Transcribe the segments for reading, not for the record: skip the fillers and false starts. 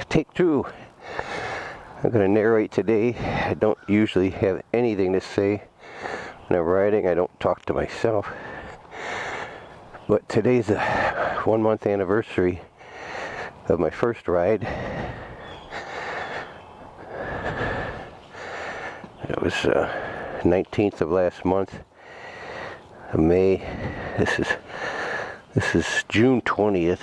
Take two. I'm going to narrate today. I don't usually have anything to say when I'm riding. I don't talk to myself. But today's the 1 month anniversary of my first ride. It was 19th of last month of May. This is June 20th.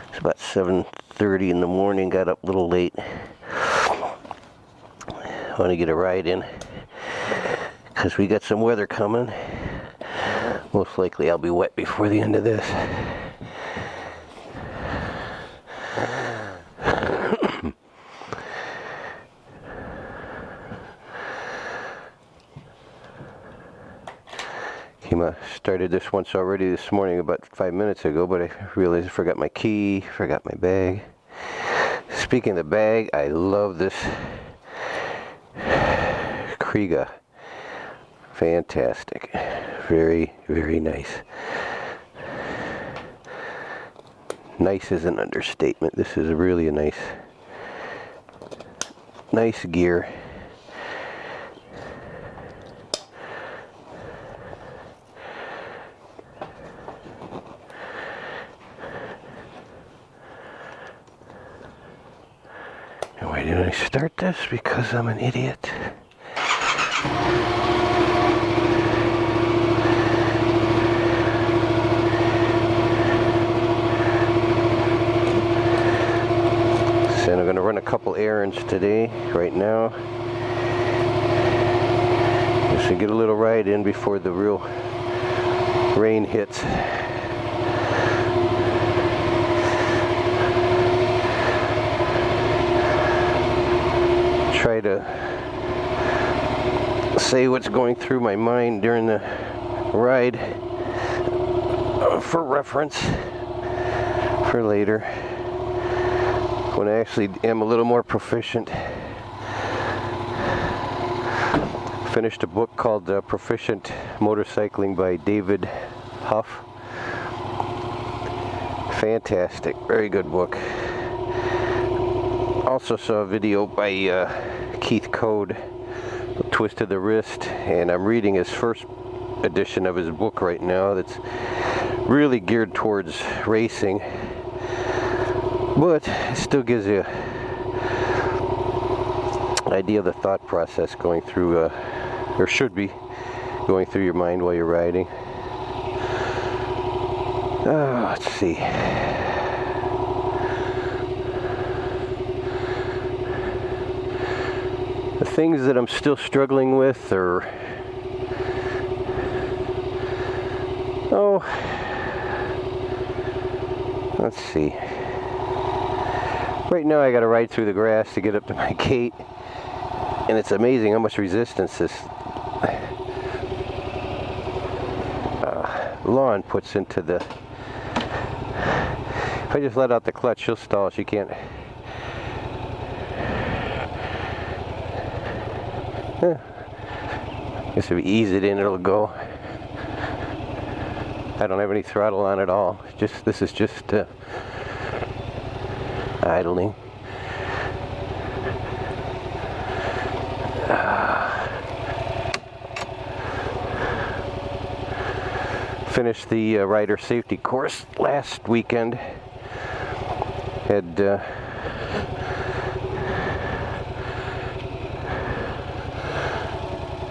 It's about 7:30 in the morning. Got up a little late. Want to get a ride in because we got some weather coming. Most likely I'll be wet before the end of this. Started this once already this morning about 5 minutes ago, but I realized I forgot my key, forgot my bag. Speaking of the bag, I love this Kriega. Fantastic. Very, very nice. Nice is an understatement. This is really a nice gear. Why didn't I start this? Because I'm an idiot. So I'm going to run a couple errands today, right now. Just to get a little ride in before the real rain hits. Try to say what's going through my mind during the ride for reference for later when I actually am a little more proficient. Finished a book called Proficient Motorcycling by David Huff. Fantastic, very good book. Also saw a video by Keith Code, Twist of the Wrist, and I'm reading his first edition of his book right now that's really geared towards racing, but it still gives you an idea of the thought process going through, or should be going through your mind while you're riding. Let's see. The things that I'm still struggling with are, let's see. Right now I got to ride through the grass to get up to my gate, and it's amazing how much resistance this lawn puts into the. If I just let out the clutch, she'll stall. She can't. Guess if we ease it in, it'll go. I don't have any throttle on at all. This is just idling. Finished the rider safety course last weekend. Had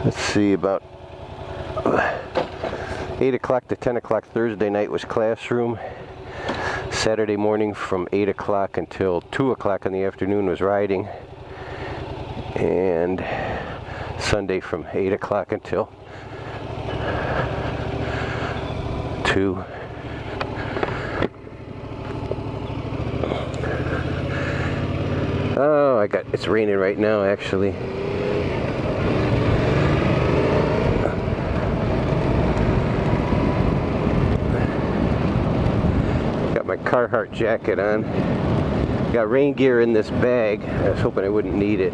let's see, about 8 o'clock to 10 o'clock Thursday night was classroom. Saturday morning from 8 o'clock until 2 o'clock in the afternoon was riding. And Sunday from 8 o'clock until 2. Oh, it's raining right now actually. My Carhartt jacket on. Got rain gear in this bag. I was hoping I wouldn't need it.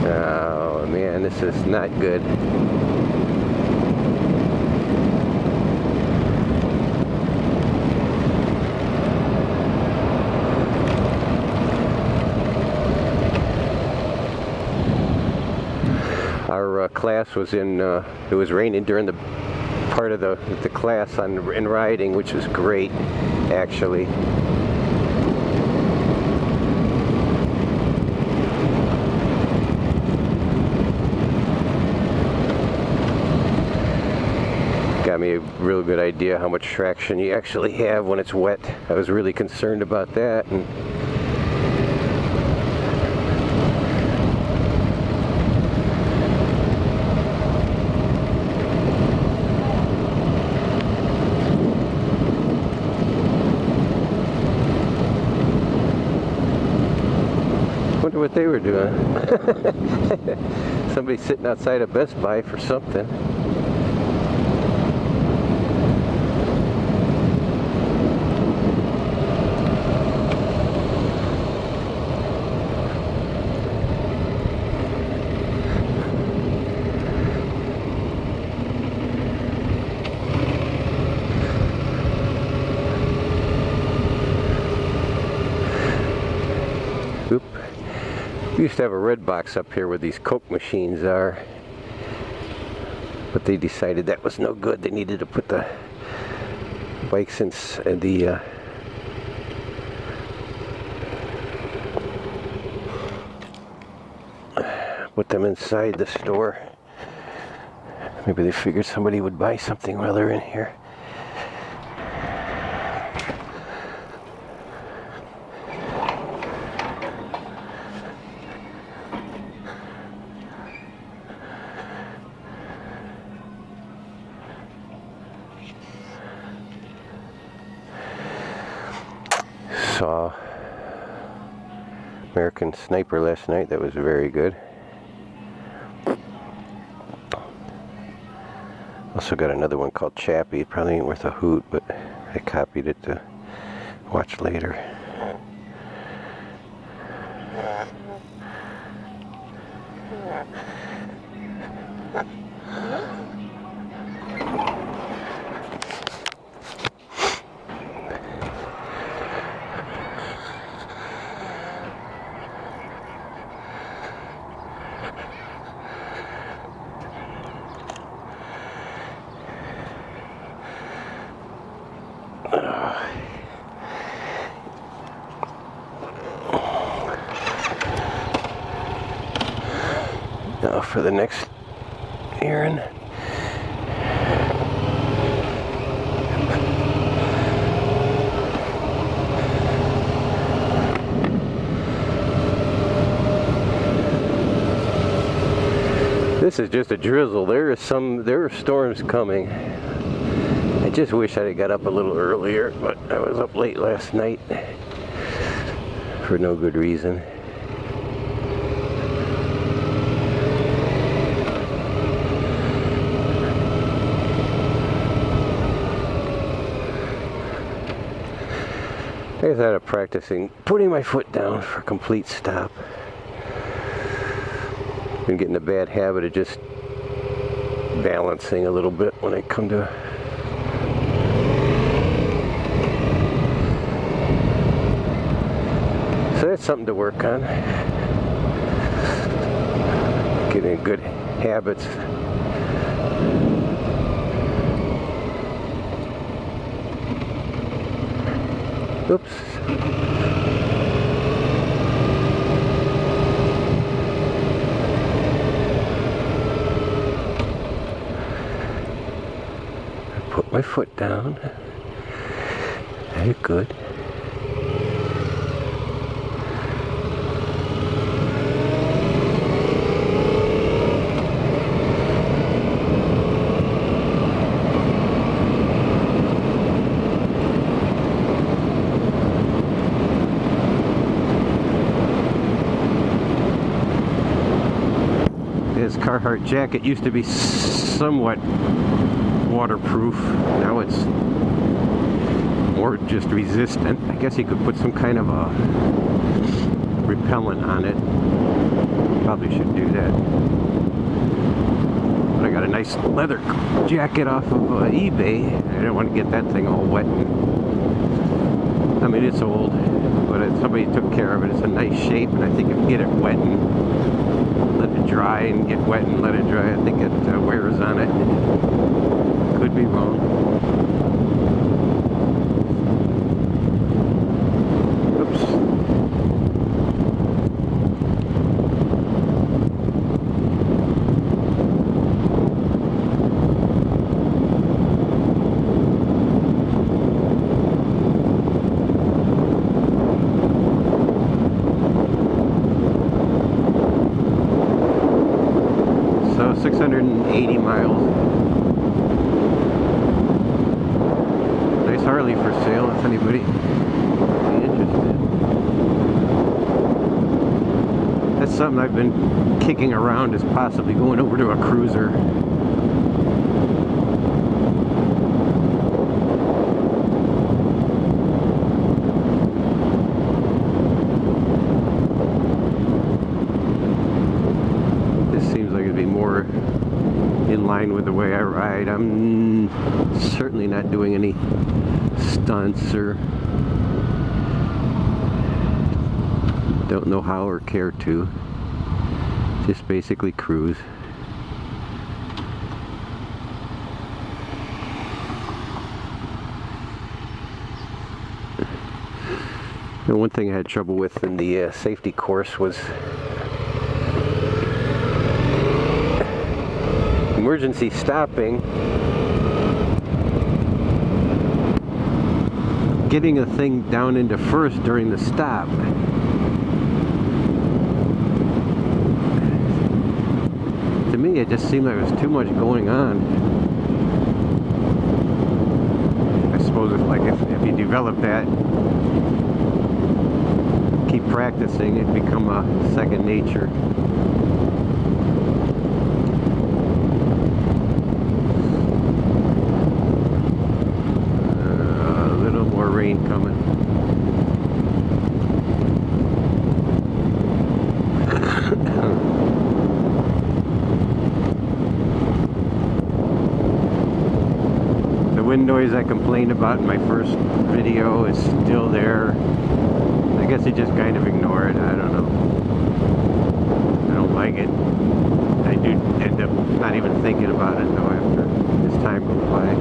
Oh man, this is not good. class was in, it was raining during the part of the class in riding, which was great, actually. Got me a real good idea how much traction you actually have when it's wet. I was really concerned about that. And wonder what they were doing. Somebody sitting outside of Best Buy for something. Oop. We used to have a red box up here where these Coke machines are, but they decided that was no good. They needed to put the bikes in the put them inside the store. Maybe they figured somebody would buy something while they're in here. Saw American Sniper last night. That was very good. Also got another one called Chappie. Probably ain't worth a hoot, but I copied it to watch later. Now for the next errand. This is just a drizzle. There are storms coming. I just wish I'd have got up a little earlier, but I was up late last night for no good reason. I guess I'm practicing putting my foot down for a complete stop. Been getting a bad habit of just balancing a little bit when I come to so that's something to work on. Getting good habits. Oops. Put my foot down. Very good. This Carhartt jacket used to be somewhat waterproof. Now it's more just resistant. I guess you could put some kind of a repellent on it. Probably should do that. But I got a nice leather jacket off of eBay. I don't want to get that thing all wet and I mean, it's old, but somebody took care of it. It's a nice shape, and I think if you get it wet and let it dry and get wet and let it dry, I think it wears on it. Could be wrong. Oops. So 680 miles. Nice Harley for sale if anybody be interested. That's something I've been kicking around, is possibly going over to a cruiser. More in line with the way I ride. I'm certainly not doing any stunts, or don't know how or care to. Just basically cruise. And one thing I had trouble with in the safety course was emergency stopping, getting a thing down into first during the stop. To me, it just seemed like there was too much going on. I suppose if you develop that, keep practicing, it'd become a second nature. Rain coming. The wind noise I complained about in my first video is still there. I guess you just kind of ignore it. I don't know. I don't like it. I do end up not even thinking about it though after this time goes by.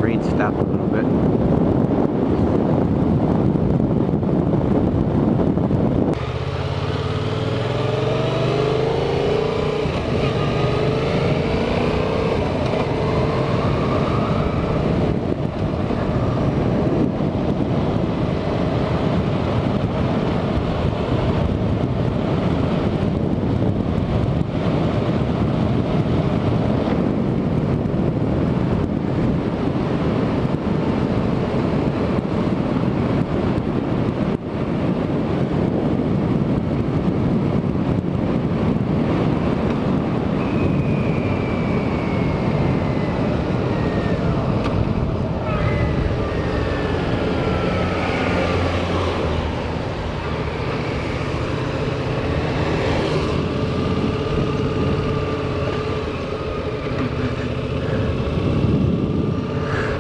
Rain stopped a little bit.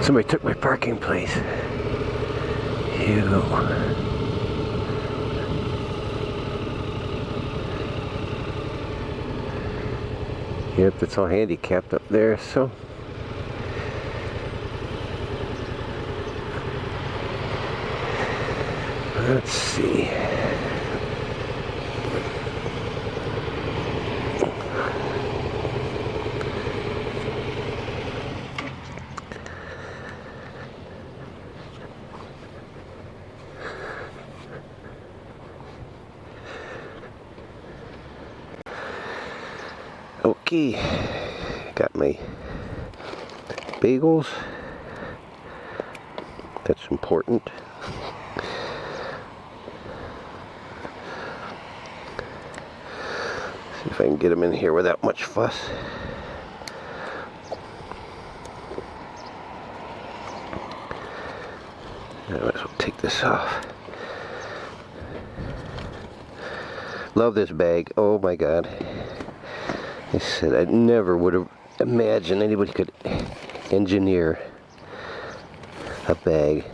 Somebody took my parking place. Ew. Yep, it's all handicapped up there, so. Let's see. Okay, got my bagels. That's important. See if I can get them in here without much fuss. take this off. Love this bag. Oh my God. I said I never would have imagined anybody could engineer a bag.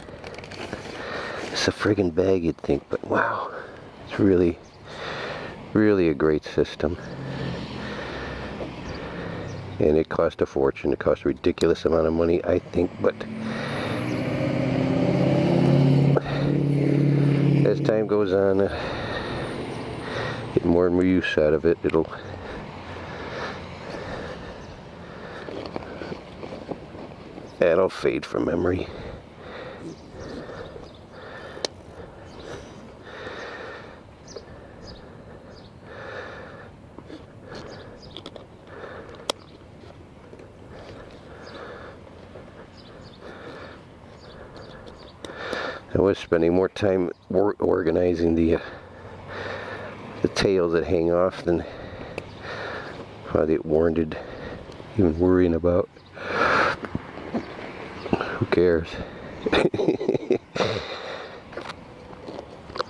It's a friggin' bag, you'd think, but wow. It's really, really a great system. And it cost a fortune. It cost a ridiculous amount of money, I think, but as time goes on, get more and more use out of it, that'll fade from memory. I was spending more time organizing the tails that hang off than probably warranted even worrying about. Who cares?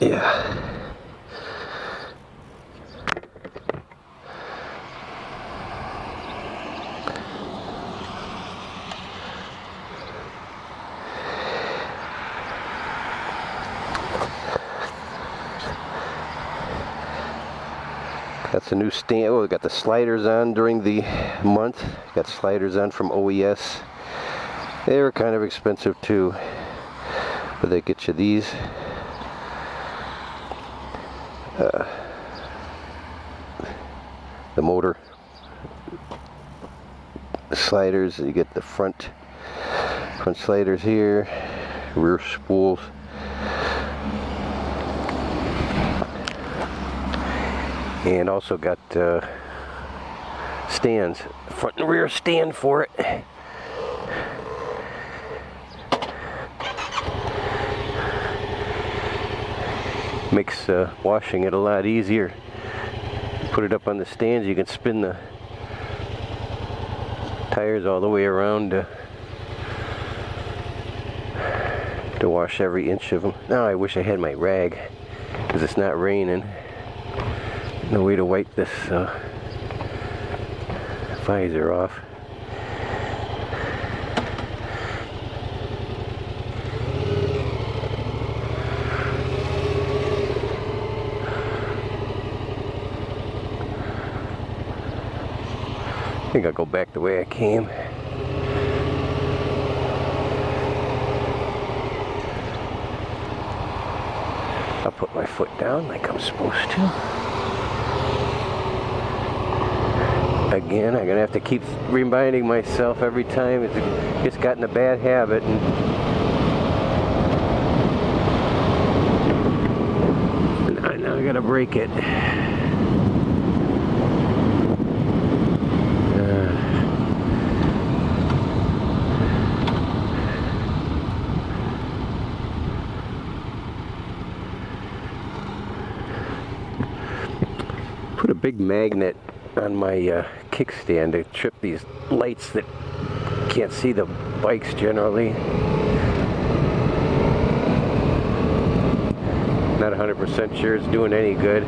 Yeah. That's a new stand. Oh, we got the sliders on during the month. Got sliders on from OES. They were kind of expensive too, but they get you these. The motor sliders. You get the front sliders here, rear spools. And also got stands, front and rear stand for it. Makes washing it a lot easier. Put it up on the stands, you can spin the tires all the way around to wash every inch of them. Now I wish I had my rag, because it's not raining. No way to wipe this visor off. I think I'll go back the way I came. I'll put my foot down like I'm supposed to. Again, I'm gonna have to keep reminding myself every time. It's just gotten a bad habit, and now I gotta break it. Put a big magnet on my kickstand to trip these lights that can't see the bikes generally. Not 100% sure it's doing any good.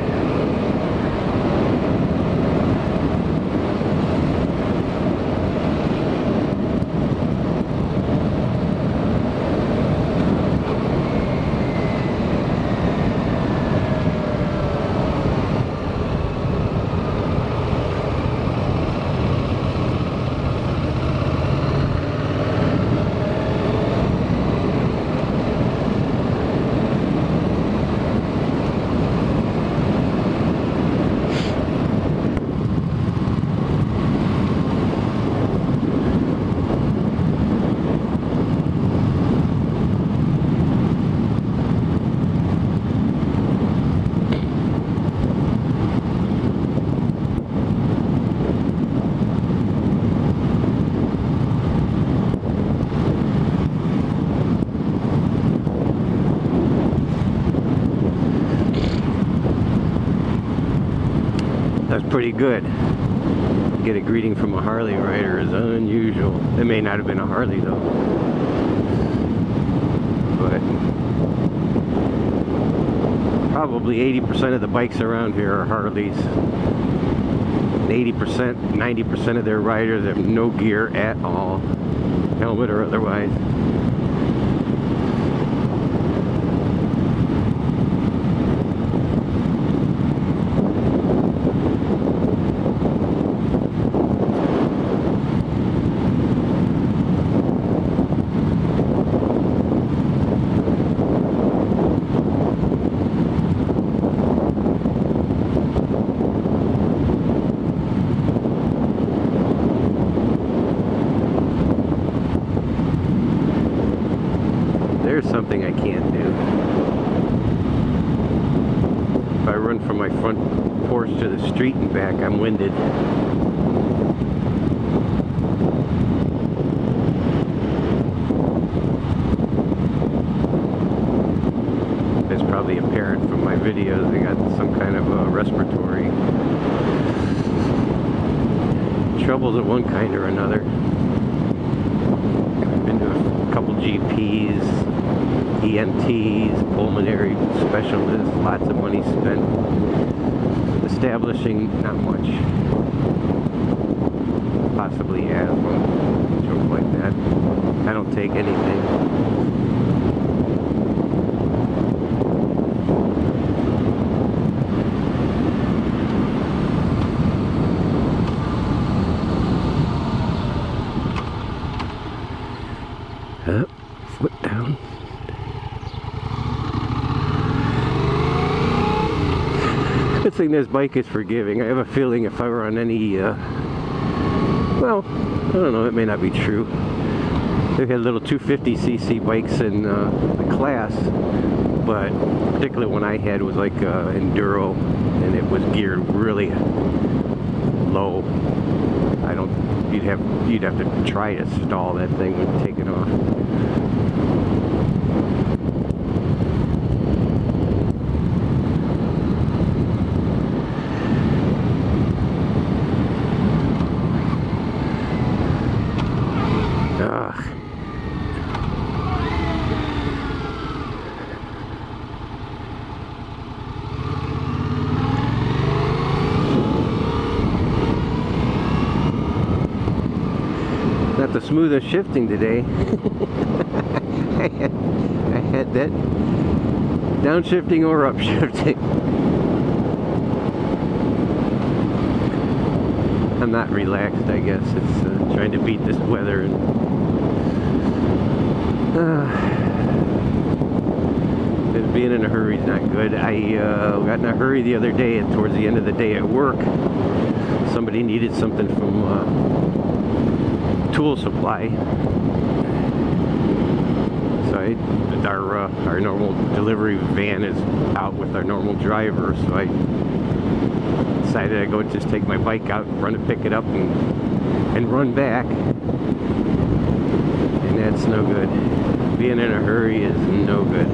That's pretty good. Get a greeting from a Harley rider is unusual. It may not have been a Harley though. but probably 80% of the bikes around here are Harleys. 80%, 90% of their riders have no gear at all, helmet or otherwise. There's something I can't do. If I run from my front porch to the street and back, I'm winded. It's probably apparent from my videos. I got some kind of respiratory troubles of one kind or another. I've been to a couple GPs, ENTs, pulmonary specialists, lots of money spent establishing not much. Possibly asthma, jokes like that. I don't take anything. Foot down. Good thing this bike is forgiving. I have a feeling if I were on any, well, I don't know, it may not be true. They had little 250cc bikes in the class, but particularly one I had was like enduro, and it was geared really low. You'd have to try to stall that thing when taking off. Not the smoothest shifting today. I had that downshifting or upshifting. I'm not relaxed, I guess. It's trying to beat this weather. And, being in a hurry is not good. I got in a hurry the other day, and towards the end of the day at work, somebody needed something from tool supply. So our normal delivery van is out with our normal driver, so I decided I'd go just take my bike out, run to pick it up, and run back. And that's no good. Being in a hurry is no good.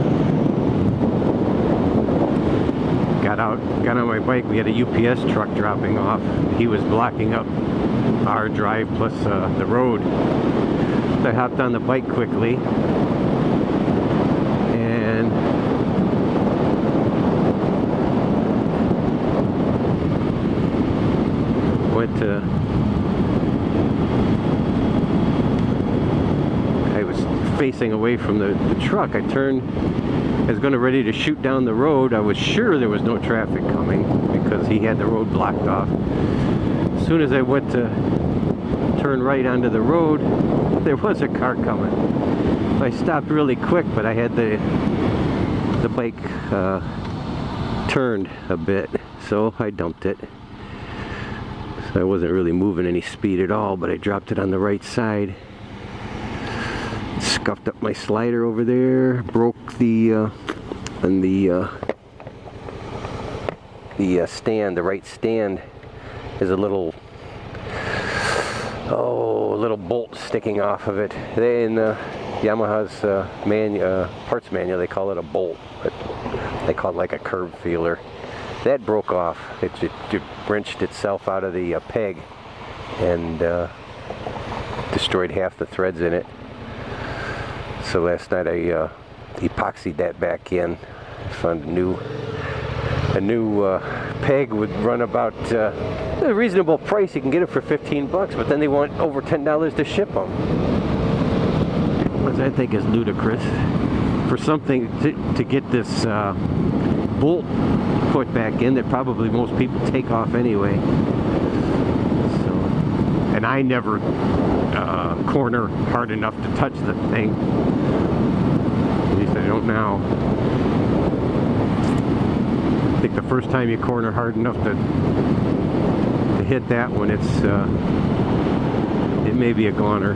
Got on my bike. We had a UPS truck dropping off. He was blocking up our drive plus the road. So I hopped on the bike quickly and went to. I was facing away from the truck. I turned. I was ready to shoot down the road. I was sure there was no traffic coming because he had the road blocked off. As soon as I went to turn right onto the road, there was a car coming. I stopped really quick, but I had the bike turned a bit, so I dumped it. So I wasn't really moving any speed at all, but I dropped it on the right side. Scuffed up my slider over there, broke the stand. The right stand is a little bolt sticking off of it. In Yamaha's parts manual, they call it a bolt, but they call it like a curb feeler. That broke off. It wrenched itself out of the peg and destroyed half the threads in it. So last night I epoxied that back in. Found a new peg would run about a reasonable price. You can get it for 15 bucks, but then they want over $10 to ship them, which I think is ludicrous for something to get this bolt put back in that probably most people take off anyway. So, and I never corner hard enough to touch the thing. At least I don't now. I think the first time you corner hard enough to hit that one, it may be a goner.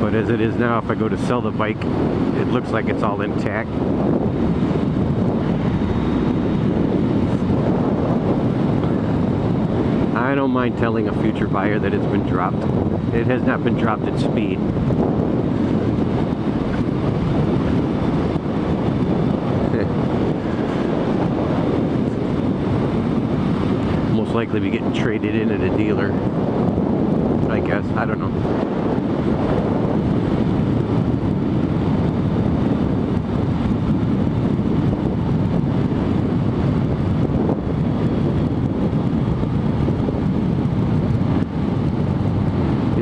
But as it is now, if I go to sell the bike, it looks like it's all intact. I don't mind telling a future buyer that it's been dropped. It has not been dropped at speed. Most likely be getting traded in at a dealer, I guess. I don't know.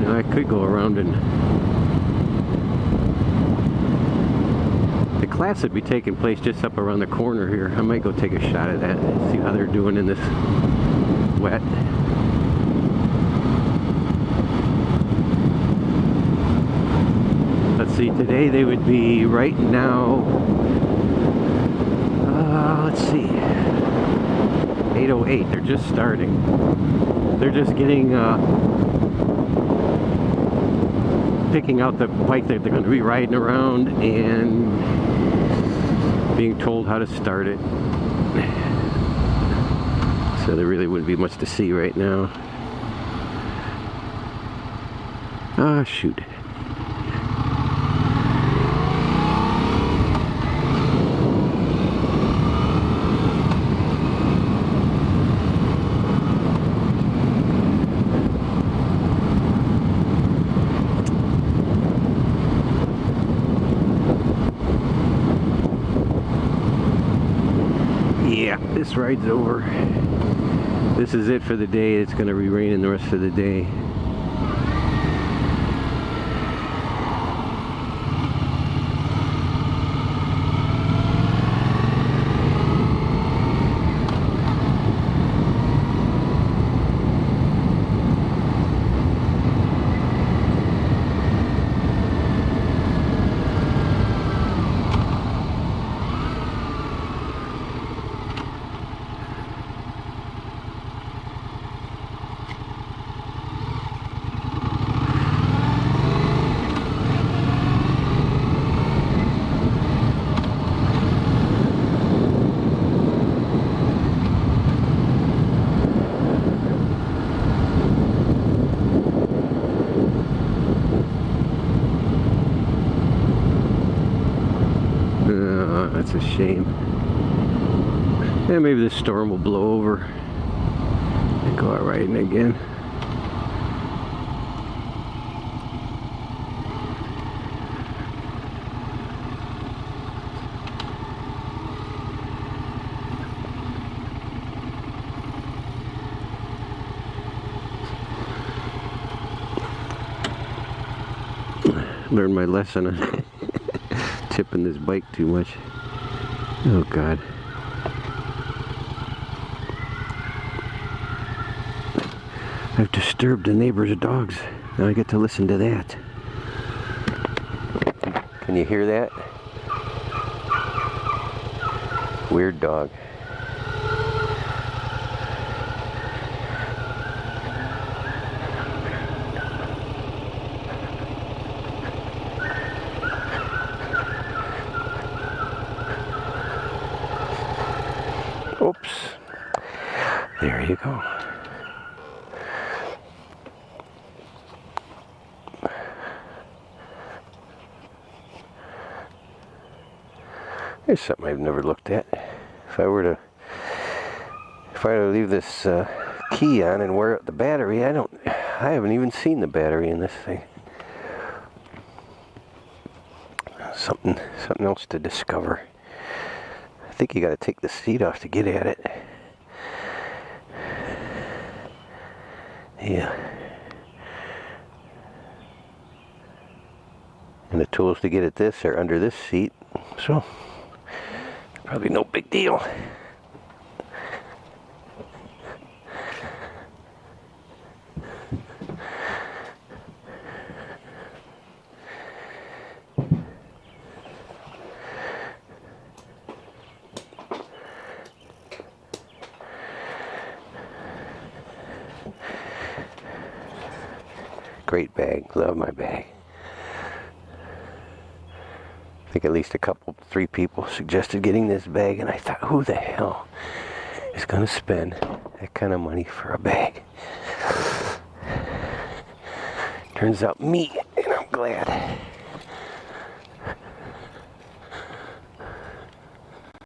I could go around and the class would be taking place just up around the corner here. I might go take a shot at that, see how they're doing in this wet. Let's see, today they would be right now, let's see, 8:08. They're just starting. They're just getting picking out the bike that they're going to be riding around and being told how to start it. So there really wouldn't be much to see right now. Ah, shoot. This ride's over. This is it for the day. It's going to be raining the rest of the day. That's a shame. Yeah, maybe this storm will blow over and go out riding again. Learned my lesson on tipping this bike too much. Oh God. I've disturbed the neighbor's dogs. Now I get to listen to that. Can you hear that? Weird dog. Oops. There you go. Here's something I've never looked at. If I were to leave this key on and wear out the battery, I haven't even seen the battery in this thing. something else to discover. I think you got to take the seat off to get at it. Yeah. And the tools to get at this are under this seat, so probably no big deal. Great bag, love my bag. I think at least three people suggested getting this bag, and I thought, who the hell is gonna spend that kind of money for a bag? Turns out me, and I'm glad.